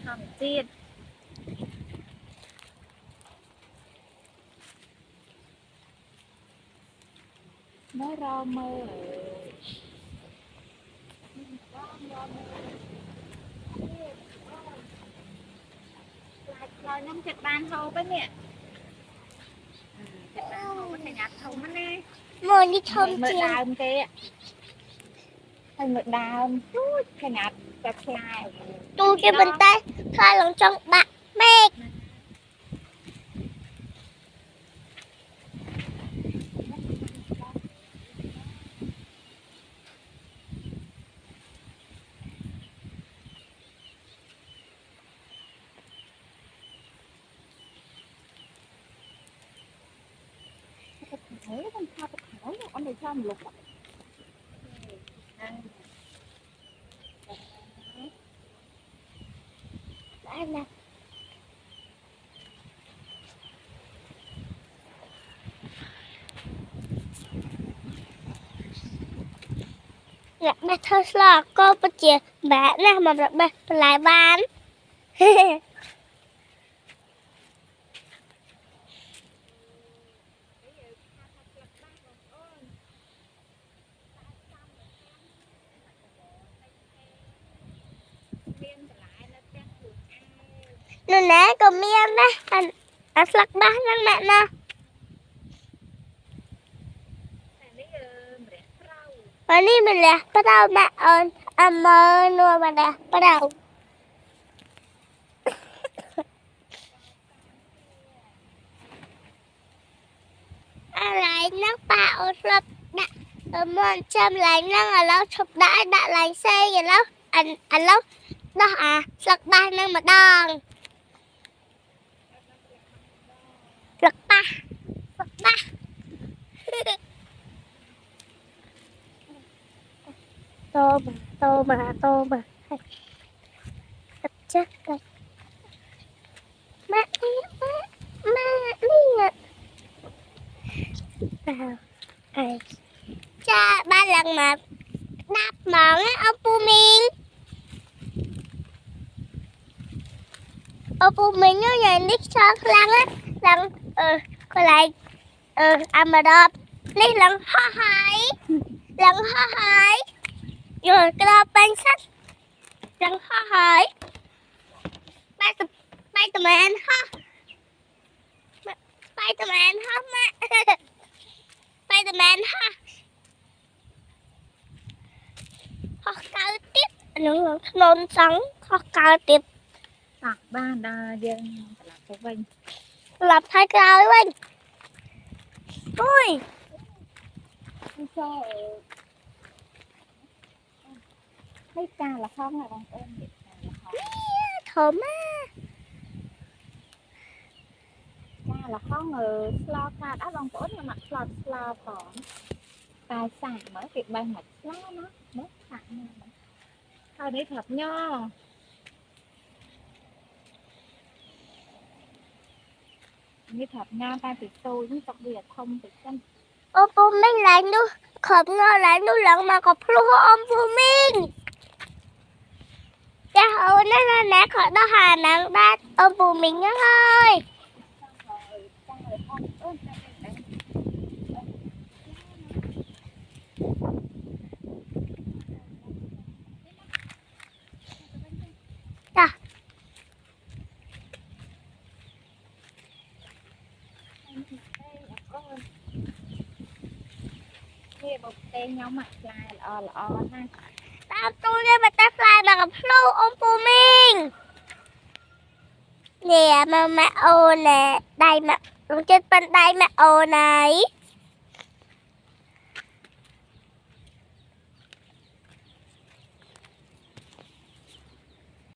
thầm chiên nó rau mơ rồi năm chục bàn hầu bên nè chục bàn hầu bên này nhặt hầu bên nè mồi đi thơm mượn chiên đào kia hay mượn đào chút cái nhặt chặt lại tu cái bàn tay khai lòng trong bạn mẹ thấy con sao cái thảo anh để cho một lục đã nè Dạ, mẹ thôi là cô bắt chìa mẹ nè mà mẹ lại bán nó nè còn miên đó anh lắc bán năng mẹ nè và đi mình là bắt đầu mẹ ơn anh mơ nuôi mà nè bắt đầu anh lại nước bạo lấp đã mòn chăm lại năng ở lâu chụp đã lại xe vậy lâu anh lâu đó à lắc ba năng mà đòn lắc ba tô mà thật chắc đây mẹ đi nè vào ai cha ba lần mà đáp món á ông pu mình nhớ nhà nít sao lăng á lăng còn lại ăn mà đọc nít lăng ho hỏi rồi cái đó bánh sách lăng ho hỏi bay tụi mình ho bay tụi mình ho mẹ bay tụi mình ho cao tiếp những nôn sống ho cao tiếp tạc ba đa dân là cái vinh lập hai cao ấy anh ui cho thấy ca là không là con ôm vậy thơm á ca là không ngờ lo ca đã con cổ nhưng mà lo còn tài sản mới việc bay mặt lo nó mất sẵn thôi để thật nho như thật nha ta thì tôi cũng đặc biệt không thì chân ô pu minh lại nu khập ngơ lại nu lần mà có plu ông pu minh cha hậu nó là nè khỏi đó hà nặng ba ông pu minh ơi cha kia một tên nhau mặt lại là ha tao tôi đây mà butterfly mà gặp plu ông pu minh nè mà mẹ ô nè đây mà trên bên đây mẹ ô này